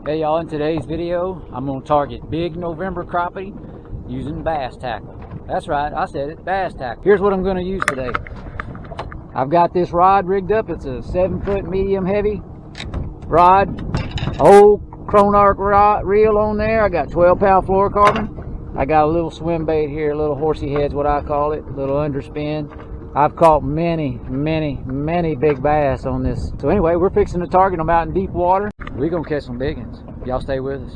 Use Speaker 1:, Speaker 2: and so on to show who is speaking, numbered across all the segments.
Speaker 1: Hey y'all, in today's video I'm going to target big November crappie using bass tackle. That's right, I said it, bass tackle. Here's what I'm going to use today. I've got this rod rigged up. It's a 7-foot medium heavy rod, old Cronarch rod reel on there. I got 12-pound fluorocarbon. I got a little swim bait here, a little horsey head's what I call it, a little underspin. I've caught many big bass on this. So anyway, we're fixing to target them out in deep water. We're gonna catch some big ones. Y'all stay with us.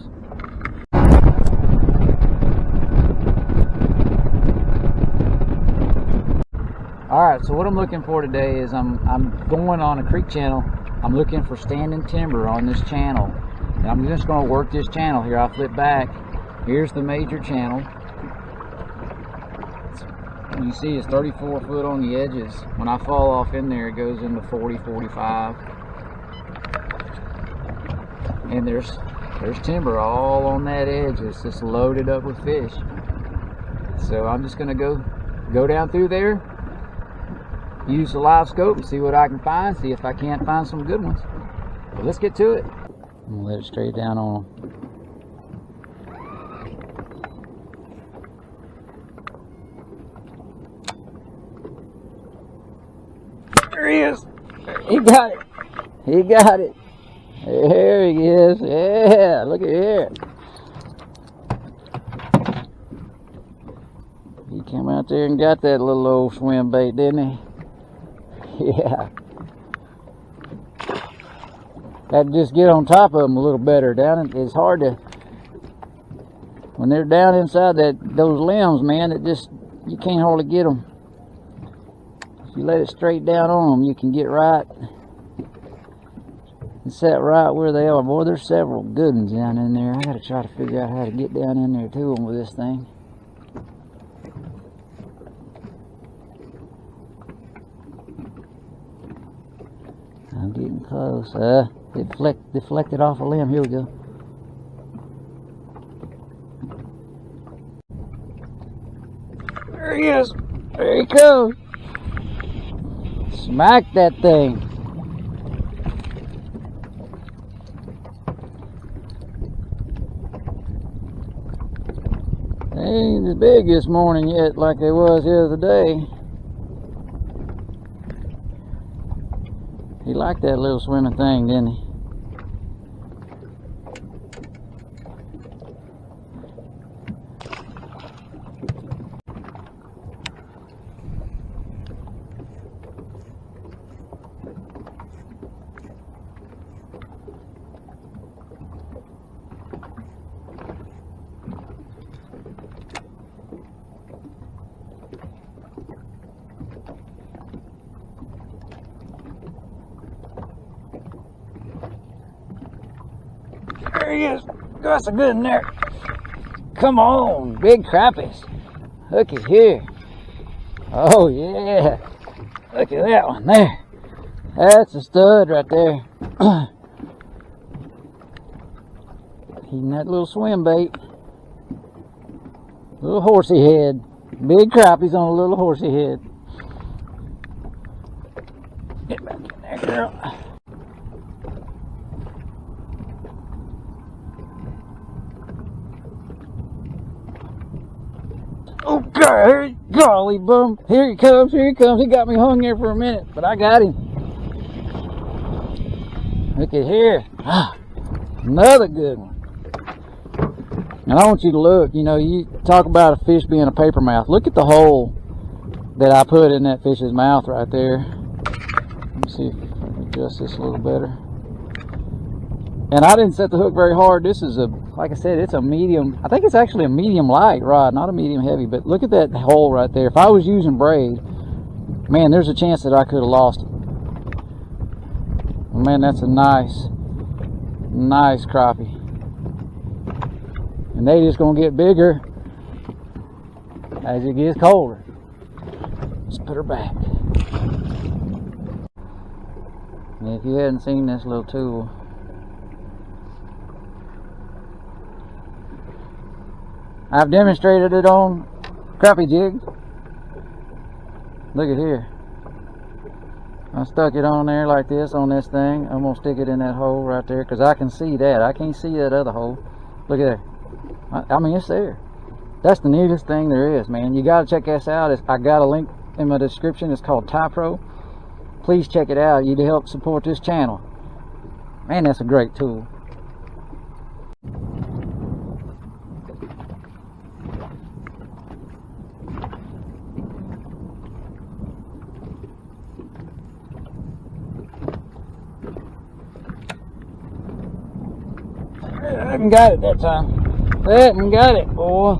Speaker 1: Alright, so what I'm looking for today is I'm going on a creek channel. I'm looking for standing timber on this channel. And I'm just gonna work this channel here. I'll flip back. Here's the major channel. You see it's 34 foot on the edges. When I fall off in there, it goes into 40, 45. And there's timber all on that edge. It's just loaded up with fish. So I'm just gonna go down through there, use the live scope and see what I can find, see if I can't find some good ones. But let's get to it. I'm gonna let it straight down on them. There he is. He got it. He got it. There he is. Yeah, look at here. He came out there and got that little old swim bait, didn't he? Yeah. Had to just get on top of them a little better. It's hard to, when they're down inside those limbs, man, you can't hardly get them. If you let it straight down on them, you can get right and set right where they are. Boy, there's several good ones down in there. I gotta try to figure out how to get down in there to them with this thing. I'm getting close. It deflected off a limb. Here we go. There he is. There he goes. Smack that thing. They ain't as big this morning yet like they was the other day. He liked that little swimming thing, didn't he? There he is. Got some good in there. Come on, big crappies. Look at here. Oh yeah. Look at that one there. That's a stud right there. Eating that little swim bait. Little horsey head. Big crappies on a little horsey head. Get back in there, girl. Okay, golly bum. Here he comes, here he comes. He got me hung there for a minute, but I got him. Look at here. Ah, another good one. And I want you to look, you talk about a fish being a paper mouth. Look at the hole that I put in that fish's mouth right there. Let me see if I can adjust this a little better. And I didn't set the hook very hard. This is like I said, it's a medium. I think it's actually a medium light rod, not a medium heavy. But look at that hole right there. If I was using braid, man, there's a chance that I could have lost it. Man, that's a nice crappie. And they just gonna get bigger as it gets colder. Let's put her back. And if you hadn't seen this little tool, I've demonstrated it on crappie jigs. Look at here. I stuck it on there like this on this thing. I'm gonna stick it in that hole right there because I can see that. I can't see that other hole. Look at there. I mean, it's there. That's the neatest thing there is, man. You gotta check this out. I got a link in my description. It's called Typro. Please check it out. You'd help support this channel. Man, that's a great tool. I haven't got it that time. I haven't got it, boy.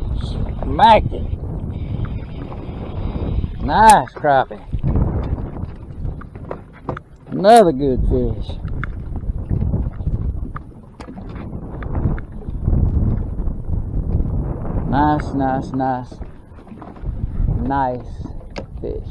Speaker 1: Smacked it. Nice crappie. Another good fish. Nice, nice, nice. Nice fish.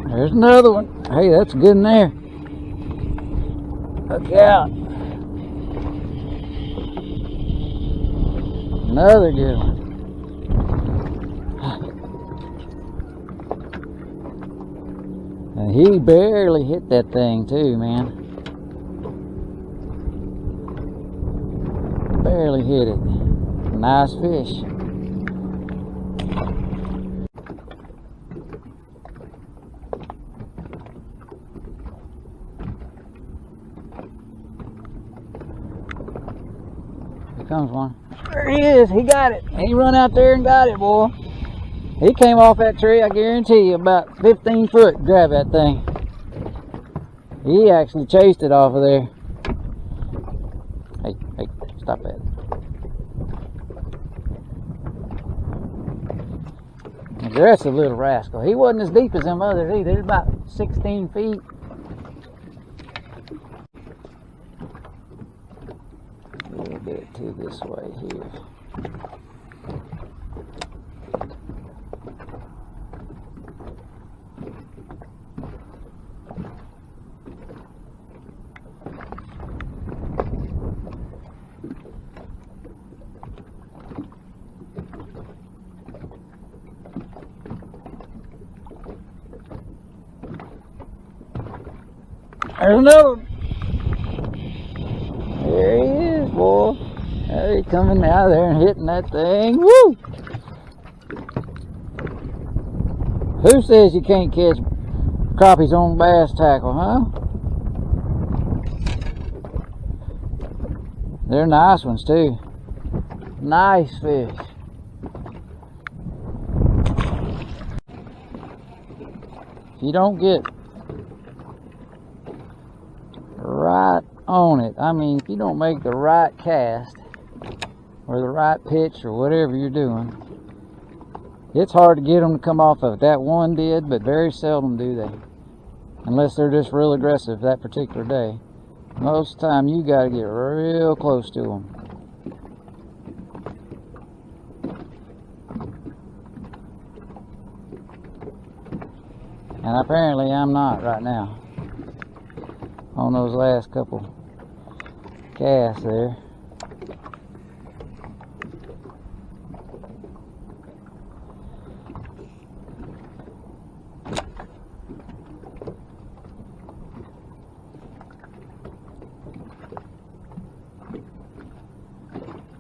Speaker 1: There's another one. Hey, that's good in there. Look out. Another good one. And he barely hit that thing too, man. Barely hit it. Nice fish. Comes one. There he is. He got it. He run out there and got it, boy. He came off that tree, I guarantee you, about 15 foot. Grab that thing. He actually chased it off of there. Hey, stop that. Aggressive little rascal. He wasn't as deep as them others either. He was about 16 feet. A little bit to this way here. There's another one. There he is, boy. There he coming out there and hitting that thing. Woo! Who says you can't catch crappies on bass tackle, huh? They're nice ones too. Nice fish. If you don't get right on it, I mean, if you don't make the right cast or the right pitch or whatever you're doing, it's hard to get them to come off of it. That one did, but very seldom do they, unless they're just real aggressive that particular day. Most of the time you got to get real close to them. And apparently I'm not right now on those last couple casts there.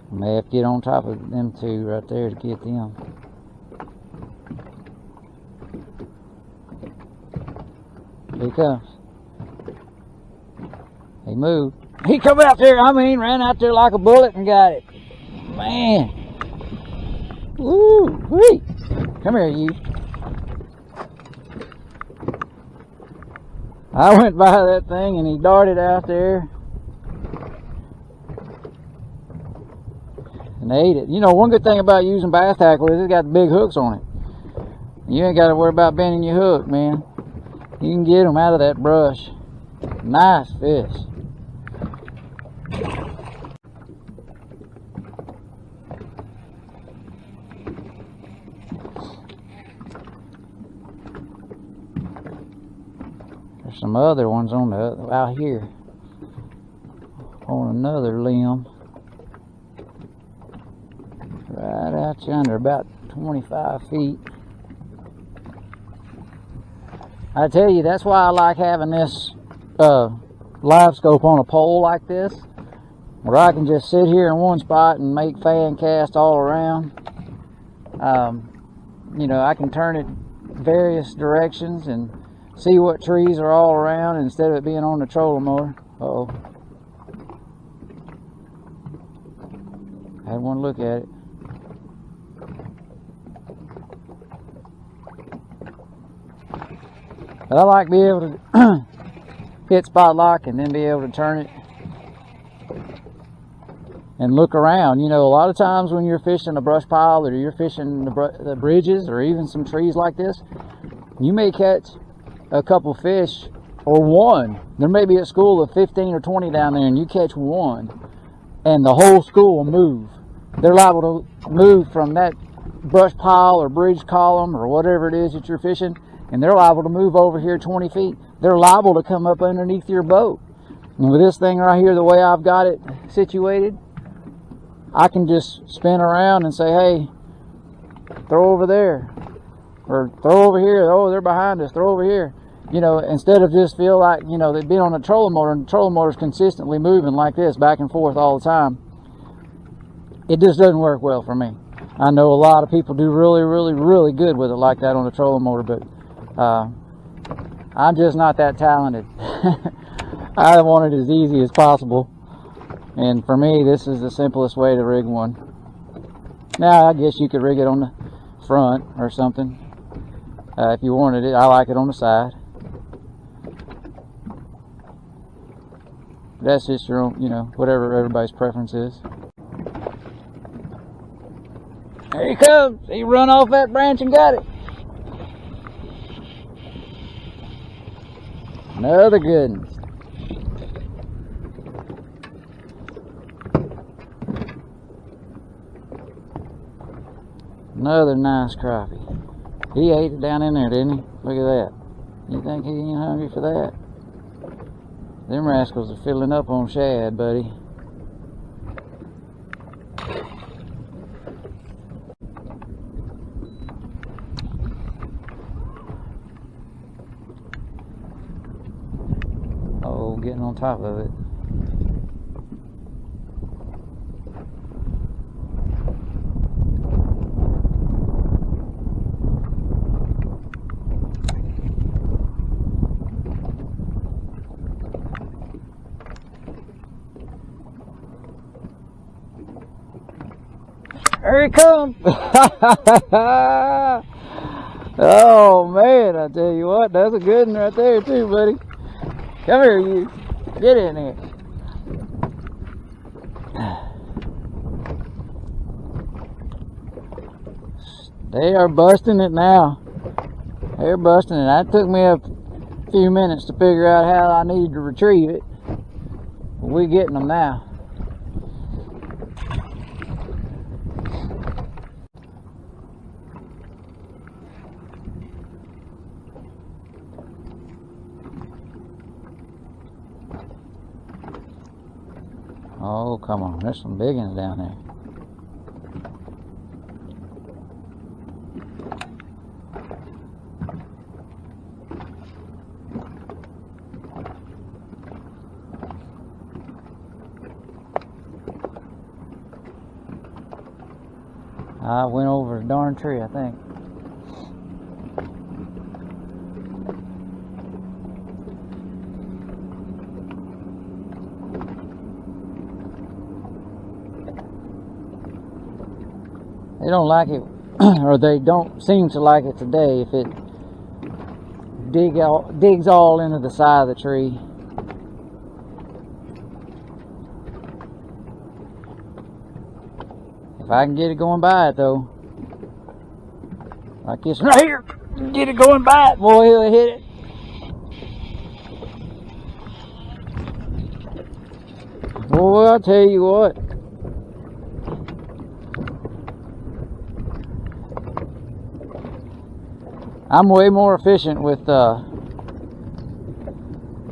Speaker 1: May have to get on top of them two right there to get them. Here he comes. He moved. He come out there, I mean, ran out there like a bullet and got it. Man. Woo wee. Come here, you. I went by that thing and he darted out there and ate it. You know, one good thing about using bass tackle is it's got the big hooks on it. You ain't got to worry about bending your hook, man. You can get them out of that brush. Nice fish. some other ones on the out here on another limb right out yonder, about 25 feet. I tell you, that's why I like having this live scope on a pole like this, where I can just sit here in one spot and make fan cast all around. You know, I can turn it various directions and see what trees are all around instead of it being on the trolling motor. Uh-oh. Had one look at it. But I like to be able to hit spot lock and then be able to turn it and look around. You know, a lot of times when you're fishing a brush pile or you're fishing the bridges or even some trees like this, you may catch a couple fish or one. There may be a school of 15 or 20 down there and you catch one and the whole school will move. They're liable to move from that brush pile or bridge column or whatever it is that you're fishing, and they're liable to move over here 20 feet. They're liable to come up underneath your boat. And with this thing right here, the way I've got it situated, I can just spin around and say, hey, throw over there. Or throw over here. Oh, they're behind us. Throw over here. You know, instead of just feel like, you know, they've been on a trolling motor and the trolling motor's consistently moving like this, back and forth all the time. It just doesn't work well for me. I know a lot of people do really, really, really good with it like that on a trolling motor, but I'm just not that talented. I want it as easy as possible. And for me, this is the simplest way to rig one. Now, I guess you could rig it on the front or something if you wanted it. I like it on the side. That's just your own, you know, whatever everybody's preference is. There he comes. He run off that branch and got it. Another good one. Another nice crappie. He ate it down in there, didn't he? Look at that. You think he ain't hungry for that? Them rascals are filling up on shad, buddy. Oh, getting on top of it. Here he comes! Oh man, I tell you what, that's a good one right there too, buddy. Come here, you. Get in here. They are busting it now. They're busting it. That took me a few minutes to figure out how I needed to retrieve it. But we're getting them now. Oh, come on. There's some big ones down there. I went over a darn tree, I think. They don't like it, or they don't seem to like it today if it digs all into the side of the tree. If I can get it going by it though, like this right here, get it going by it, boy, he'll hit it. Boy, I'll tell you what. I'm way more efficient with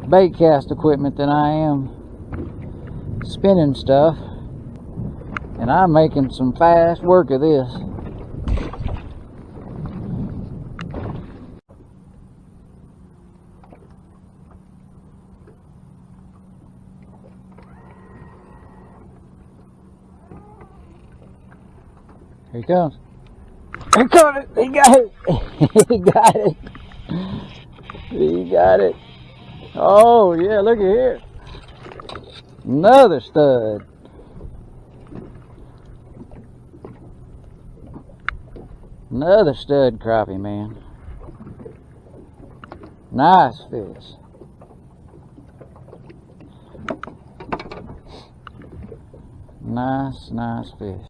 Speaker 1: bait cast equipment than I am spinning stuff. And I'm making some fast work of this. Here he comes. He caught it. He got it. He got it. He got it. Oh, yeah, look at here. Another stud. Another stud crappie, man. Nice fish. Nice fish.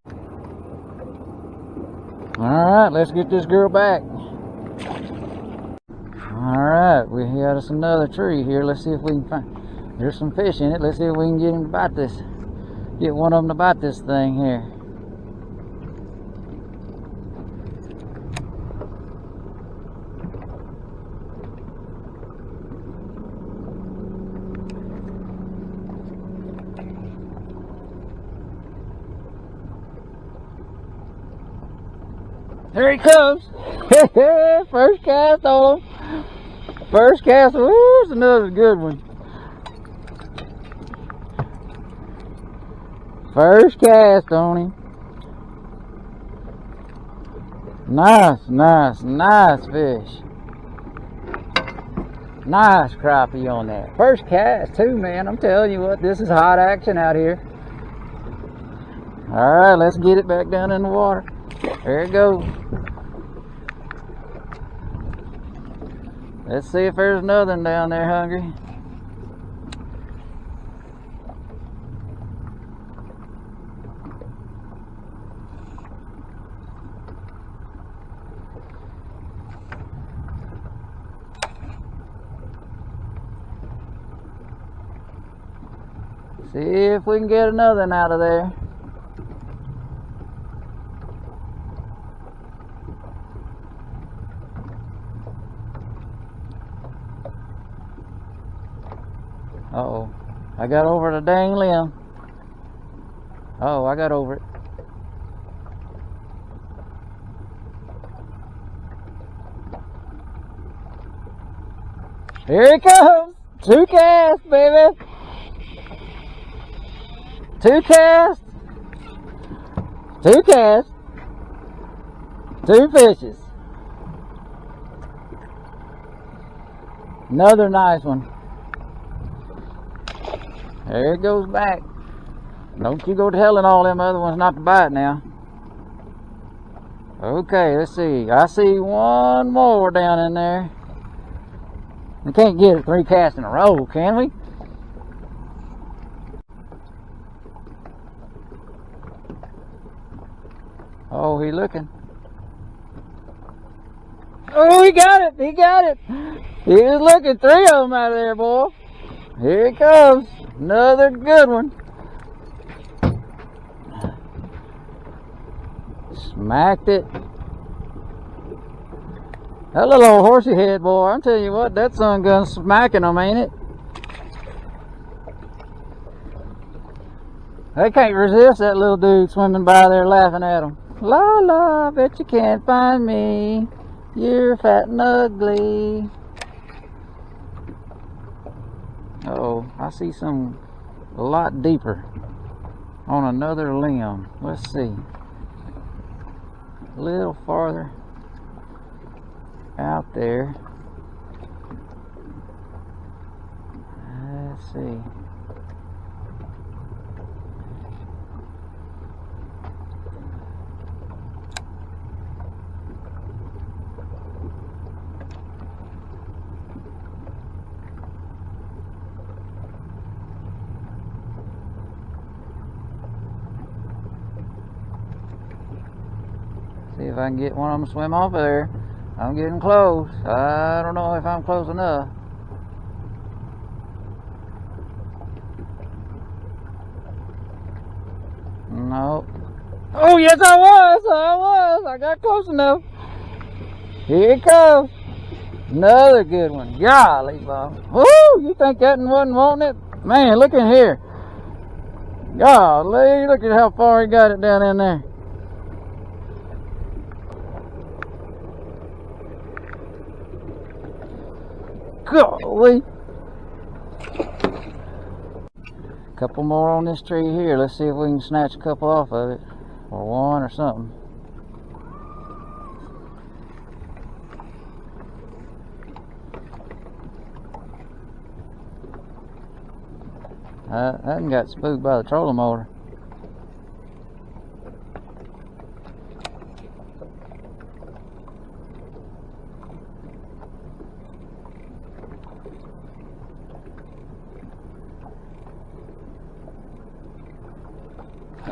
Speaker 1: Alright, let's get this girl back. Alright, we got us another tree here. Let's see if we can find... There's some fish in it. Let's see if we can get him to bite this. Get one of them to bite this thing here. Here he comes. First cast on him. First cast. Ooh, it's another good one. First cast on him. Nice fish. Nice crappie on that. First cast too, man. I'm telling you what, this is hot action out here. Alright, let's get it back down in the water. There it goes. Let's see if there's another one down there hungry. See if we can get another one out of there. Uh-oh. I got over the dang limb. Oh, I got over it. Here he comes. 2 casts, baby. 2 casts. 2 casts. 2 fishes. Another nice one. There it goes back. Don't you go telling all them other ones not to bite now. Okay, let's see. I see one more down in there. We can't get it 3 casts in a row, can we? Oh, he looking. Oh, he got it. He got it. He was looking. 3 of them out of there, boy. Here he comes. Another good one. Smacked it. That little old horsey head, boy. I'm telling you what, that sun gun's smacking them, ain't it? They can't resist that little dude swimming by there laughing at them. La la, bet you can't find me. You're fat and ugly. Uh-oh, I see some a lot deeper on another limb. Let's see. A little farther out there. Let's see. See if I can get one of them to swim off of there. I'm getting close. I don't know if I'm close enough. No. Oh, yes, I was. I got close enough. Here it comes. Another good one. Golly, Bob. Woo! You think that one wasn't wanting it? Man, look in here. Golly, look at how far he got it down in there. Golly. Couple more on this tree here. Let's see if we can snatch a couple off of it. Or one or something. That one got spooked by the trolling motor.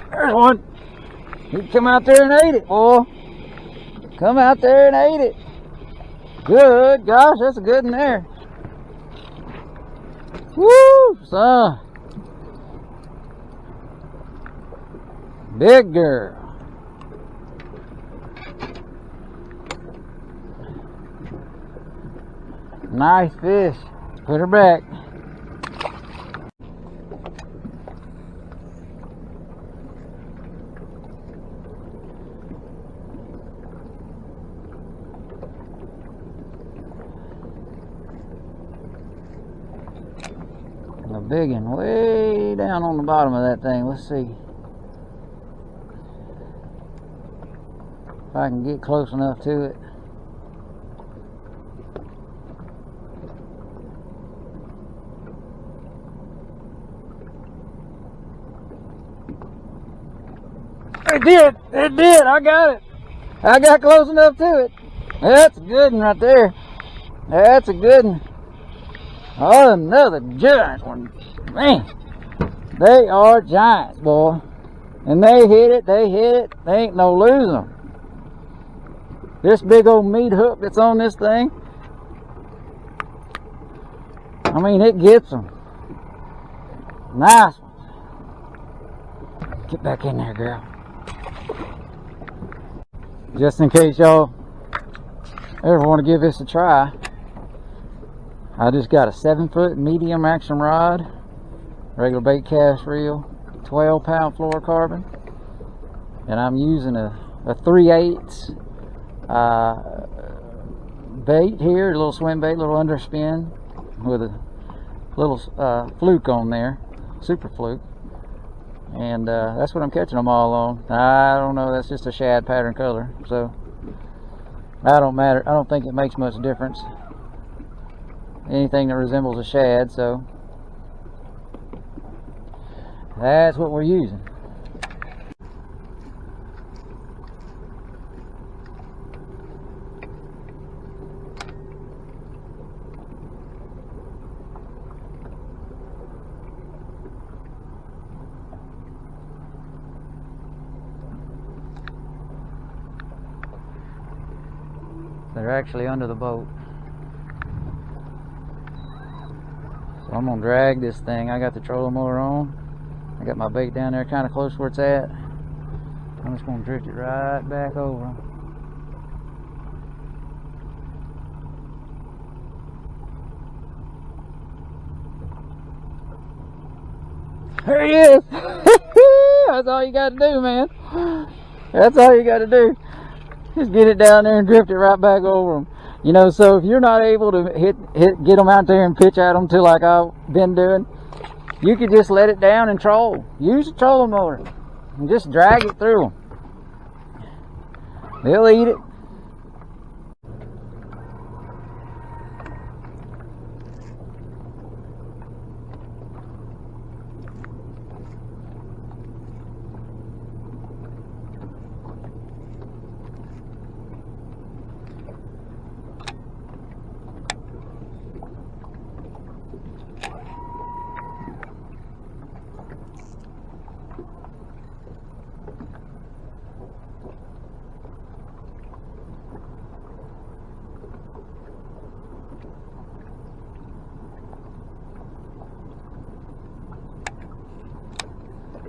Speaker 1: There's one. He come out there and ate it, boy. Come out there and ate it. Good gosh, that's a good one there. Woo, son. Big girl. Nice fish. Put her back. A big one way down on the bottom of that thing. Let's see if I can get close enough to it. It did, I got it. I got close enough to it. That's a good one right there. That's a good one. Oh, another giant one. Man, they are giants, boy. And they hit it, they hit it. They ain't no losing them. This big old meat hook that's on this thing, I mean, it gets them. Nice one. Get back in there, girl. Just in case y'all ever want to give this a try, I just got a 7-foot medium action rod, regular bait cast reel, 12-pound fluorocarbon, and I'm using a 3/8 bait here, a little swim bait, a little underspin with a little fluke on there, super fluke, and that's what I'm catching them all on. I don't know, that's just a shad pattern color, so I don't matter. I don't think it makes much difference. Anything that resembles a shad, so that's what we're using. They're actually under the boat. So I'm gonna drag this thing. I got the trolling motor on. I got my bait down there kind of close where it's at. I'm just gonna drift it right back over them. There he is! That's all you gotta do, man. That's all you gotta do. Just get it down there and drift it right back over them. You know, so if you're not able to get them out there and pitch at them to like I've been doing, you could just let it down and troll. Use a trolling motor and just drag it through them. They'll eat it.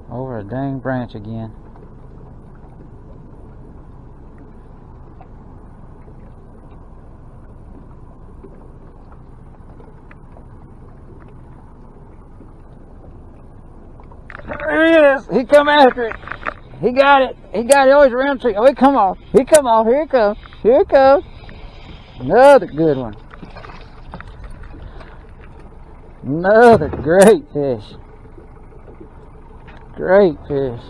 Speaker 1: Over a dang branch again. There he is. He come after it. He got it. He got it. Oh, he's around the tree. Oh, he come off. He come off. Here it comes. Here it comes. Another good one. Another great fish. Great fish.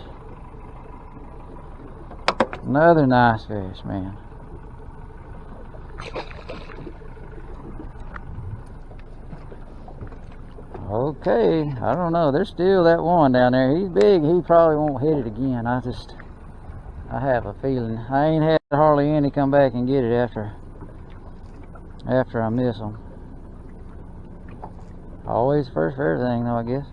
Speaker 1: Another nice fish, man. Okay, I don't know. There's still that one down there. He's big. He probably won't hit it again. I have a feeling. I ain't had hardly any come back and get it after I miss them. Always first for everything, though, I guess.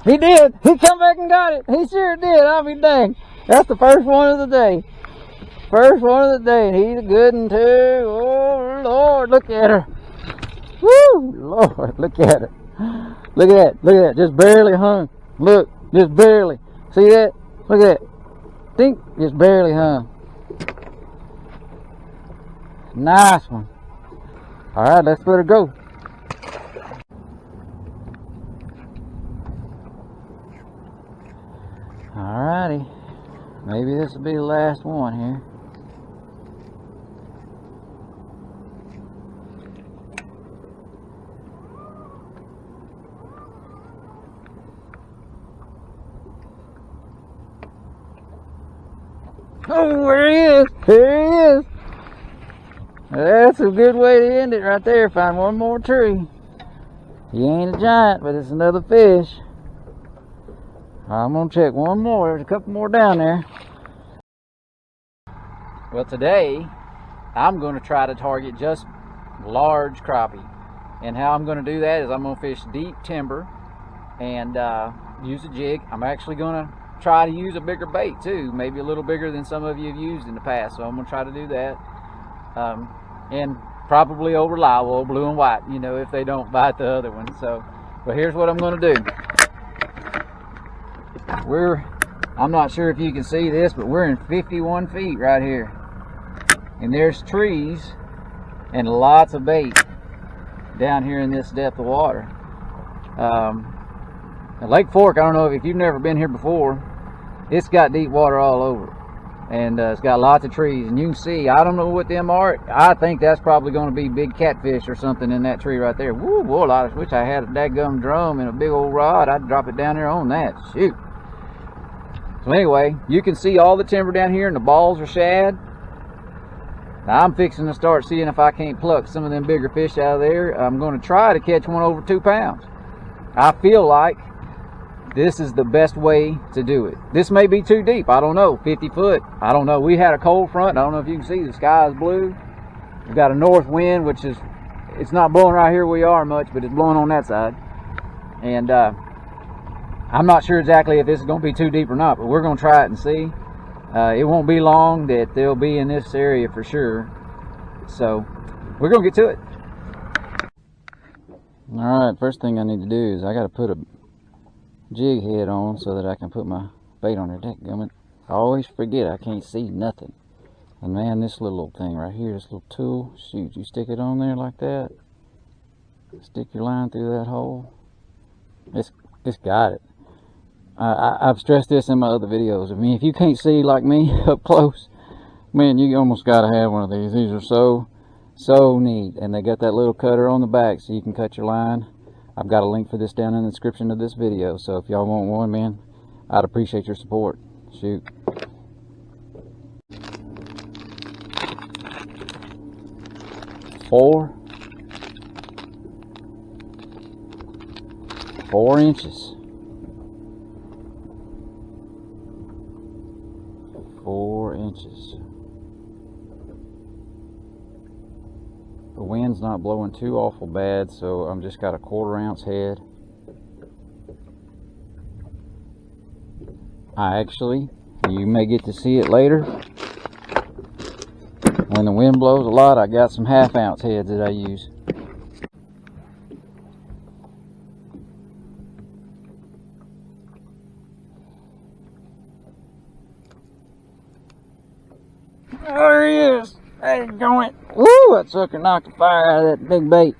Speaker 1: He did. He come back and got it. He sure did. I'll be dang. That's the first one of the day. First one of the day. And he's a good one too. Oh, Lord. Look at her. Woo. Lord. Look at her. Look at that. Look at that. Just barely hung. Look. Just barely. See that? Look at that. Think. Just barely hung. Nice one. All right. Let's let her go. Alrighty, maybe this will be the last one here. Oh, there he is! There he is! That's a good way to end it right there. Find one more tree. He ain't a giant, but it's another fish. I'm going to check one more. There's a couple more down there. Well, today I'm going to try to target just large crappie. And how I'm going to do that is I'm going to fish deep timber and use a jig. I'm actually going to try to use a bigger bait too, maybe a little bigger than some of you have used in the past. So I'm going to try to do that. And probably over live oil, blue and white, you know, if they don't bite the other one. So, but here's what I'm going to do. I'm not sure if you can see this, but we're in 51 feet right here. And there's trees and lots of bait down here in this depth of water. Lake Fork, I don't know if you've never been here before, it's got deep water all over. And it's got lots of trees. And you can see, I don't know what them are. I think that's probably going to be big catfish or something in that tree right there. Woo, boy, I wish I had a dadgum drum and a big old rod. I'd drop it down there on that. Shoot. So anyway, you can see all the timber down here and the balls are shad. Now I'm fixing to start seeing if I can't pluck some of them bigger fish out of there. I'm going to try to catch one over 2 pounds. I feel like this is the best way to do it. This may be too deep. I don't know. 50 foot. I don't know. We had a cold front. I don't know if you can see. The sky is blue. We've got a north wind, which is, it's not blowing right here where we are much, but it's blowing on that side. And I'm not sure exactly if this is going to be too deep or not, but we're going to try it and see. It won't be long that they'll be in this area for sure. So we're going to get to it. Alright, first thing I need to do is I got to put a jig head on so that I can put my bait on there. Dadgummit. I always forget I can't see nothing. And man, this little thing right here, this little tool, shoot, you stick it on there like that, stick your line through that hole, it's got it. I've stressed this in my other videos. I mean, if you can't see like me up close, man, you almost got to have one of these. These are so neat. And they got that little cutter on the back so you can cut your line. I've got a link for this down in the description of this video. So if y'all want one, man, I'd appreciate your support. Shoot. Four inches. 4 inches. The wind's not blowing too awful bad, so I'm just got a 1/4 ounce head. You may get to see it later. When the wind blows a lot, I got some 1/2 ounce heads that I use. There he is. There you going. Woo! That sucker knocked the fire out of that big bait.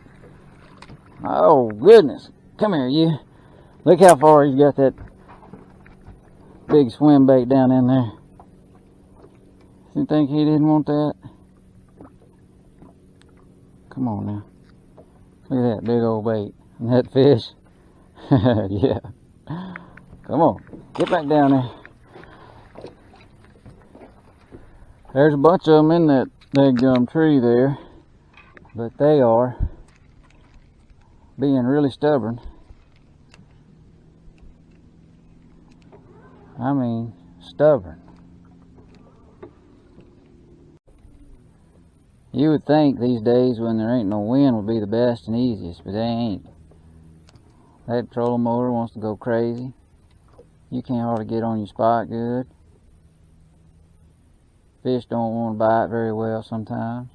Speaker 1: Oh, goodness. Come here, you. Look how far he's got that big swim bait down in there. You think he didn't want that? Come on now. Look at that big old bait. And that fish. Yeah. Come on. Get back down there. There's a bunch of them in that big tree there. But they are being really stubborn. I mean, stubborn. You would think these days when there ain't no wind would be the best and easiest, but they ain't. That trolling motor wants to go crazy. You can't hardly get on your spot good. Fish don't want to bite very well sometimes.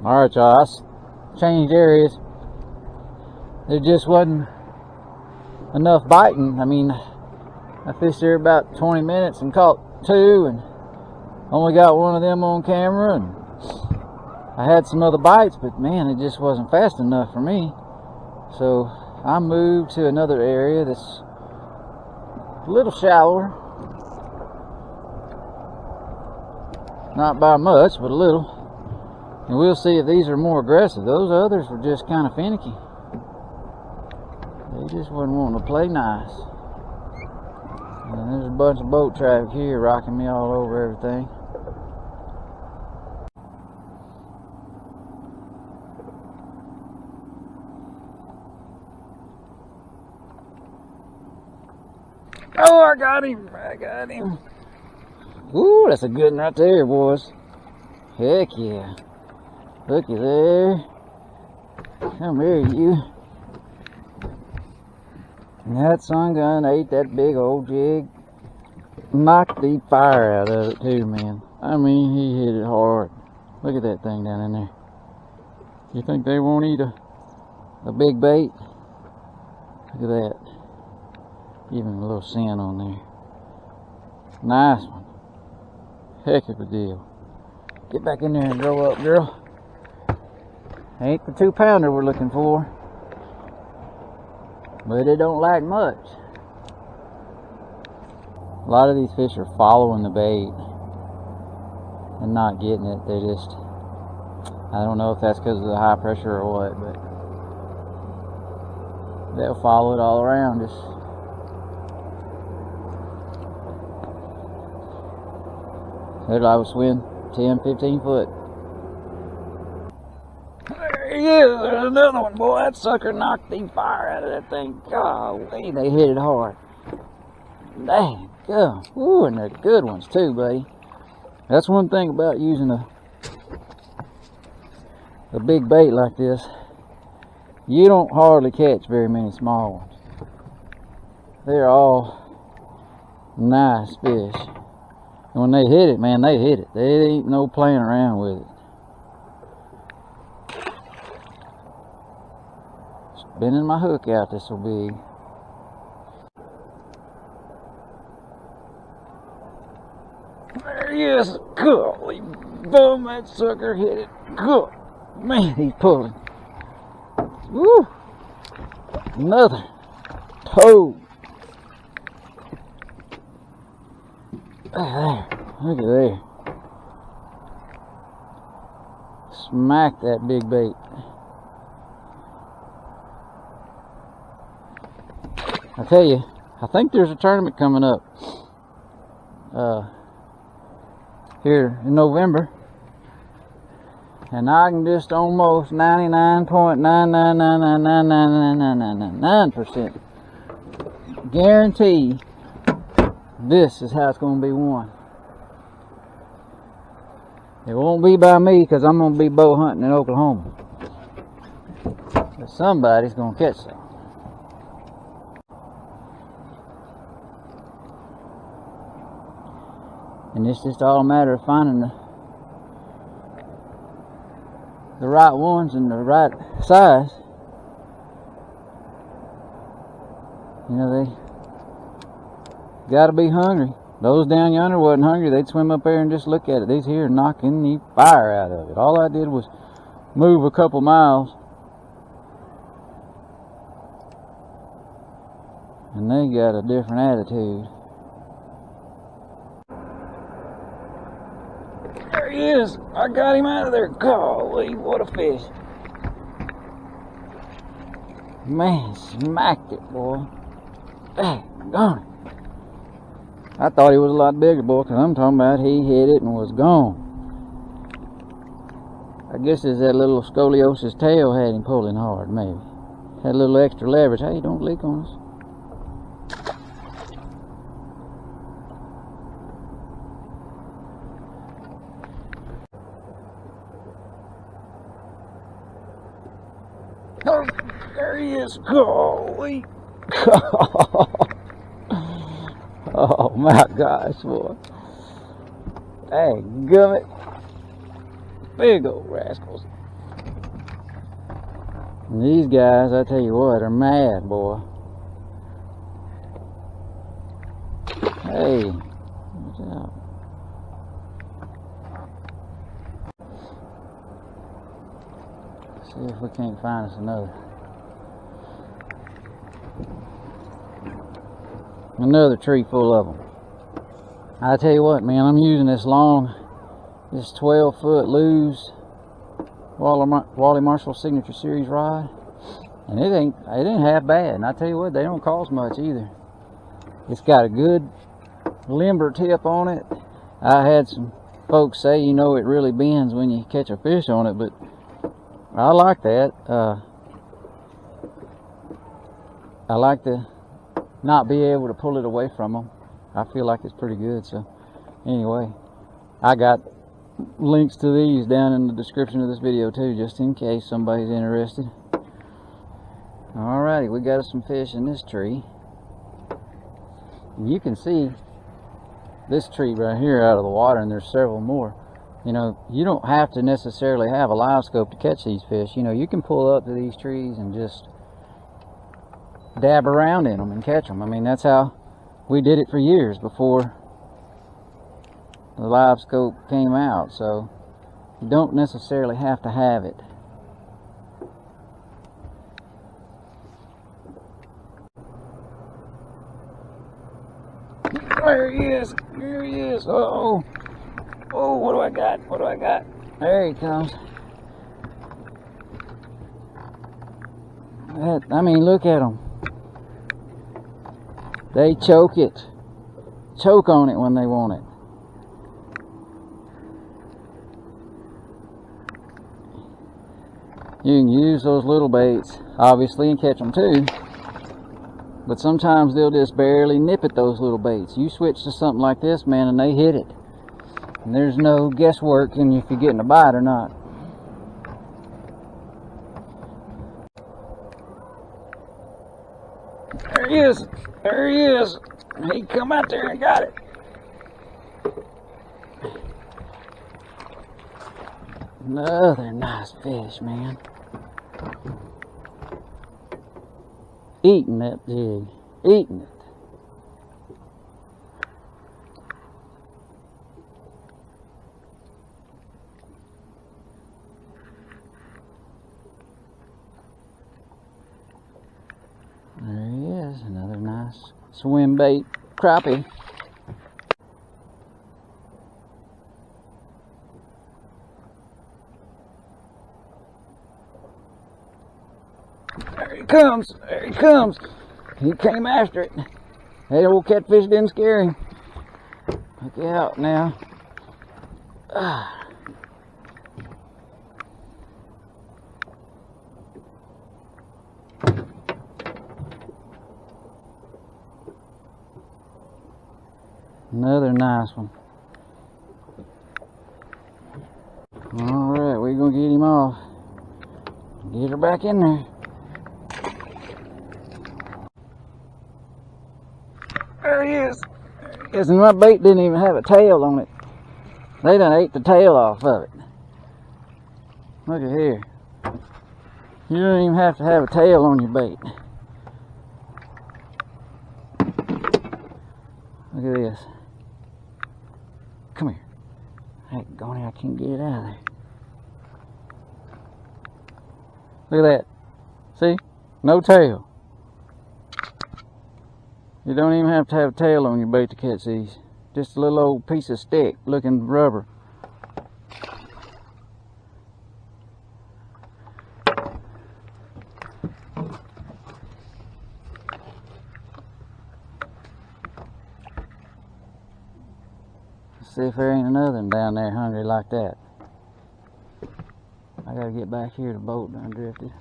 Speaker 1: Alright y'all, I changed areas. There just wasn't enough biting. I mean, I fished there about 20 minutes and caught 2 and only got one of them on camera, and I had some other bites, but man, it just wasn't fast enough for me. So I moved to another area that's a little shallower. Not by much, but a little. And we'll see if these are more aggressive. Those others were just kind of finicky. They just wasn't wanting to play nice. And there's a bunch of boat traffic here rocking me all over everything. Oh, I got him. I got him. Ooh, that's a good one right there, boys. Heck yeah. Looky there. Come here, you. And that sun gun ate that big old jig. Knocked the fire out of it too, man. I mean, he hit it hard. Look at that thing down in there. You think they won't eat a big bait? Look at that. Even a little sin on there. Nice one. Heck of a deal. Get back in there and grow up, girl. Ain't the 2-pounder we're looking for. But it don't like much. A lot of these fish are following the bait and not getting it. They just, I don't know if that's because of the high pressure or what, but they'll follow it all around us. There I was swim 10-15 foot. There he is. There's another one, boy. That sucker knocked the fire out of that thing. Golly, they hit it hard. Dang, go. Ooh, and they're good ones too, buddy. That's one thing about using a big bait like this. You don't hardly catch very many small ones. They're all nice fish. And when they hit it, man, they hit it. There ain't no playing around with it. Spinning my hook out, this will be. There he is. Golly, boom, that sucker hit it. Good. Man, he's pulling. Woo! Another toad. There, look at there. Smack that big bait. I tell you, I think there's a tournament coming up here in November, and I can just almost 99.999999999% guarantee this is how it's going to be won. It won't be by me, because I'm going to be bow hunting in Oklahoma. But somebody's going to catch some. And it's just all a matter of finding the right ones and the right size. You know, they gotta be hungry. Those down yonder wasn't hungry. They'd swim up there and just look at it. These here knocking the fire out of it. All I did was move a couple miles, and they got a different attitude. There he is. I got him out of there. Golly, what a fish. Man, smacked it, boy. Daggone it. I thought he was a lot bigger, boy, because I'm talking about he hit it and was gone. I guess it's that little scoliosis tail had him pulling hard, maybe. Had a little extra leverage. Hey, don't leak on us. Oh, there he is. Golly. Oh my gosh, boy. Dadgummit. Big old rascals. And these guys, I tell you what, are mad, boy. Hey, watch out. See if we can't find us another tree full of them. I tell you what, man, I'm using this 12-foot loose Wally Marshall Signature Series rod, and it ain't half bad. And I tell you what, they don't cost much either. It's got a good limber tip on it. I had some folks say, you know, it really bends when you catch a fish on it, but I like that. I like to not be able to pull it away from them. I feel like it's pretty good. So anyway, I got links to these down in the description of this video too, just in case somebody's interested. Alrighty, we got some fish in this tree. And you can see this tree right here out of the water, and there's several more. You know, you don't have to necessarily have a live scope to catch these fish. You know, you can pull up to these trees and just dab around in them and catch them. I mean, that's how we did it for years before the live scope came out. So you don't necessarily have to have it. There he is. There he is. Uh-oh. Oh, what do I got? What do I got? There he comes. I mean, look at them. They choke it. Choke on it when they want it. You can use those little baits, obviously, and catch them too. But sometimes they'll just barely nip at those little baits. You switch to something like this, man, and they hit it. And there's no guesswork in if you're getting a bite or not. There he is. There he is. He come out there and got it. Another nice fish, man. Eating that jig. Eating it. There he is, another nice swim bait crappie. There he comes, there he comes. He came after it. That old catfish didn't scare him. Look out now. Another nice one. Alright, we're going to get him off. Get her back in there. There he is. There he is. And my bait didn't even have a tail on it. They done ate the tail off of it. Look at here. You don't even have to have a tail on your bait. Look at this. Come here. Hey, go on, I can't get it out of there. Look at that. See? No tail. You don't even have to have a tail on your bait to catch these. Just a little old piece of stick looking rubber. Let's see if there ain't another one down there hungry like that. I gotta get back here, the boat done drifted.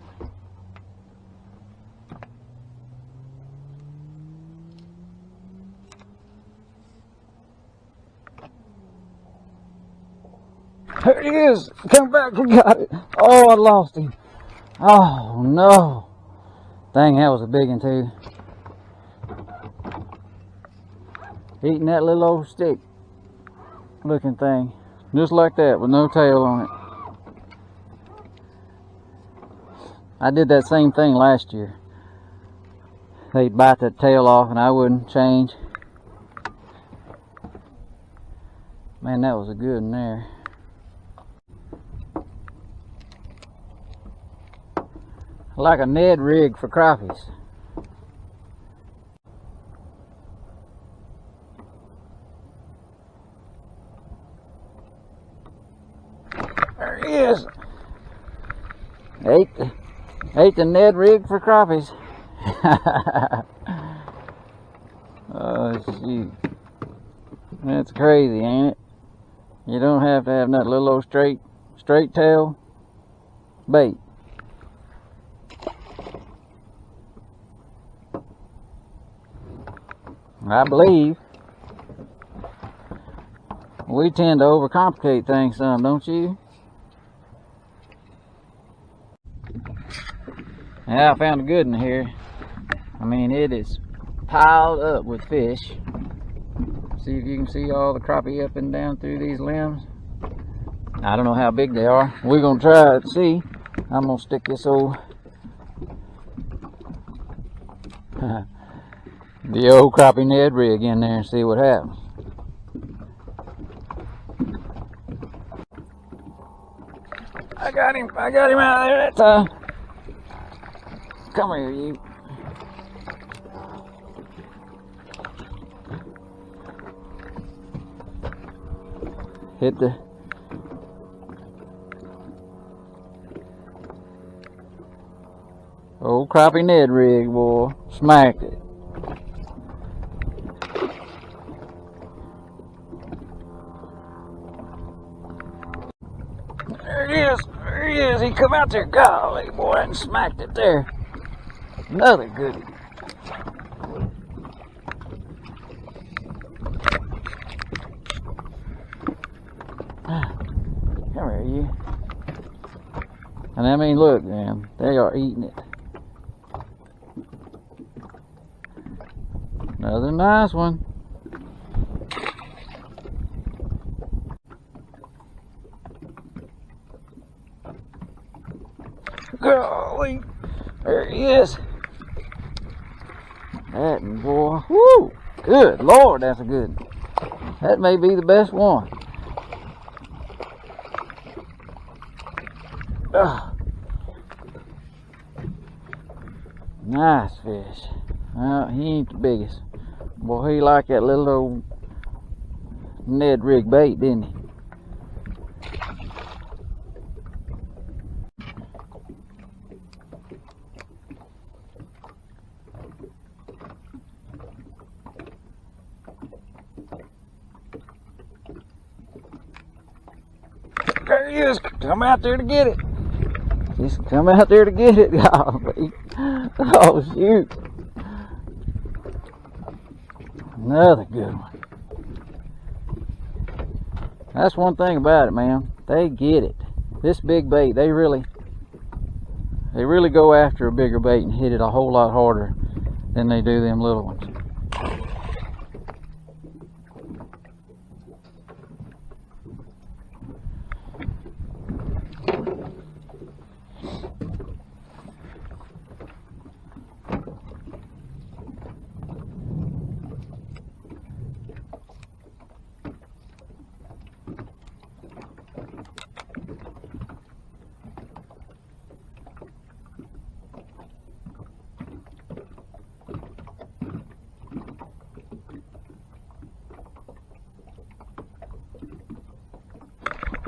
Speaker 1: There he is! Come back, we got it! Oh, I lost him. Oh no! Dang, that was a big one too. Eating that little old stick looking thing. Just like that, with no tail on it. I did that same thing last year. They'd bite the tail off and I wouldn't change. Man, that was a good one there. Like a Ned rig for crappies. There he is. Ate the Ned rig for crappies. Oh shoot. That's crazy, ain't it? You don't have to have that little old straight tail bait. I believe we tend to overcomplicate things some, don't you? Yeah, I found a good one here. I mean, it is piled up with fish. See if you can see all the crappie up and down through these limbs. I don't know how big they are. We're gonna try it and see. I'm gonna stick this old the old crappie Ned rig in there and see what happens. I got him out of there that time. Come here, you. Hit the old crappie Ned rig, boy. Smacked it. There he is. There he is. He come out there. Golly, boy, and smacked it there. Another goodie. Come here, you. And I mean, look, man, they are eating it. Another nice one. Golly, there he is. That boy, whoo! Good Lord, that's a good one. That may be the best one. Ugh. Nice fish. Well, he ain't the biggest. Boy, he liked that little old Ned rig bait, didn't he? There he is. Come out there to get it. Just come out there to get it. Oh, shoot. Another good one. That's one thing about it, man. They get it. This big bait, they really go after a bigger bait and hit it a whole lot harder than they do them little ones.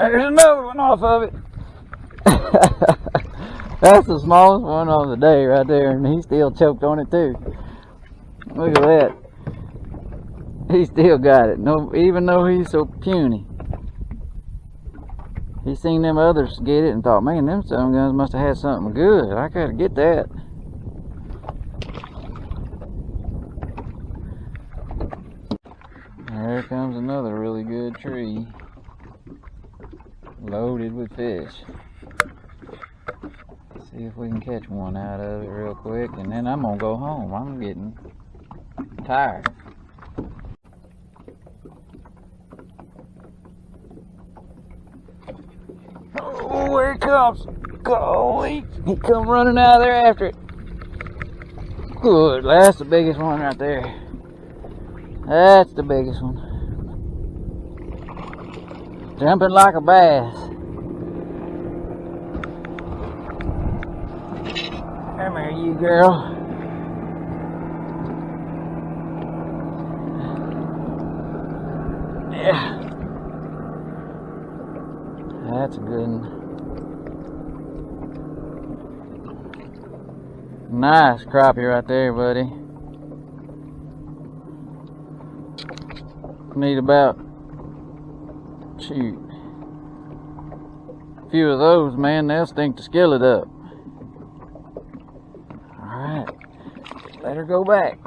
Speaker 1: There's another one off of it. That's the smallest one of the day right there, and he still choked on it too. Look at that. He still got it, no, even though he's so puny. He seen them others get it and thought, man, them some guns must have had something good. I gotta get that. There comes another really good tree, loaded with fish. Let's see if we can catch one out of it real quick, and then I'm gonna go home. I'm getting tired. Oh, here it comes. Golly, he come running out of there after it. Good, that's the biggest one right there. That's the biggest one. Jumping like a bass. Come here, you girl. Yeah. That's a good one. Nice crappie right there, buddy. Need about, shoot, a few of those, man, they'll stink the skillet up. Alright, let her go back.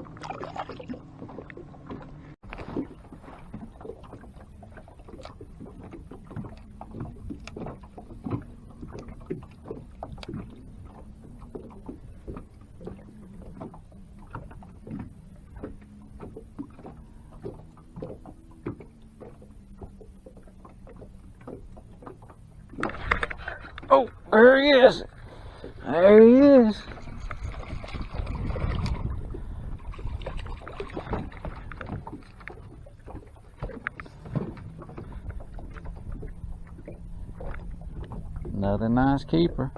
Speaker 1: Oh, there he is. There he is. Another nice keeper.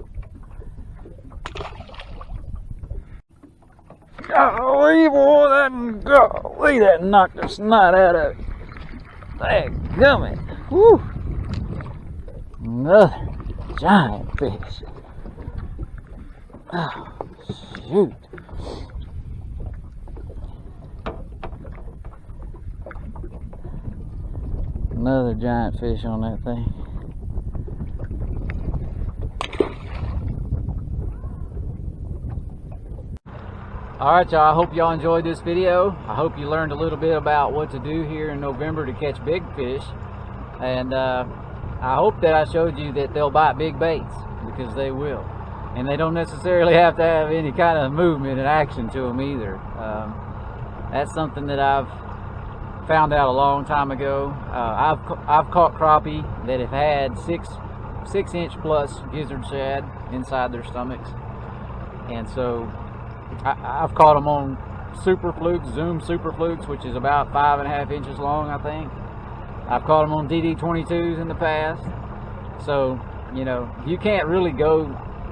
Speaker 1: Golly, boy, that knocked the snot out of it. Dadgummit. Whew. Another giant fish. Oh, shoot. Another giant fish on that thing. Alright, y'all, I hope y'all enjoyed this video. I hope you learned a little bit about what to do here in November to catch big fish. And I hope that I showed you that they'll bite big baits, because they will. And they don't necessarily have to have any kind of movement and action to them either. That's something that I've found out a long time ago. I've caught crappie that have had 6-inch plus gizzard shad inside their stomachs. And so I've caught them on super flukes, Zoom super flukes, which is about 5.5 inches long, I think. I've caught them on DD22s in the past. So, you know, you can't really go,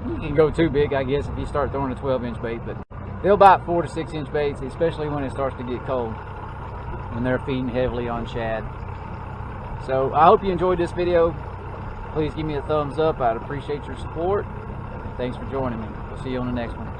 Speaker 1: you can go too big, I guess, if you start throwing a 12-inch bait, but they'll bite 4 to 6-inch baits, especially when it starts to get cold, when they're feeding heavily on shad. So I hope you enjoyed this video. Please give me a thumbs up. I'd appreciate your support. Thanks for joining me. We'll see you on the next one.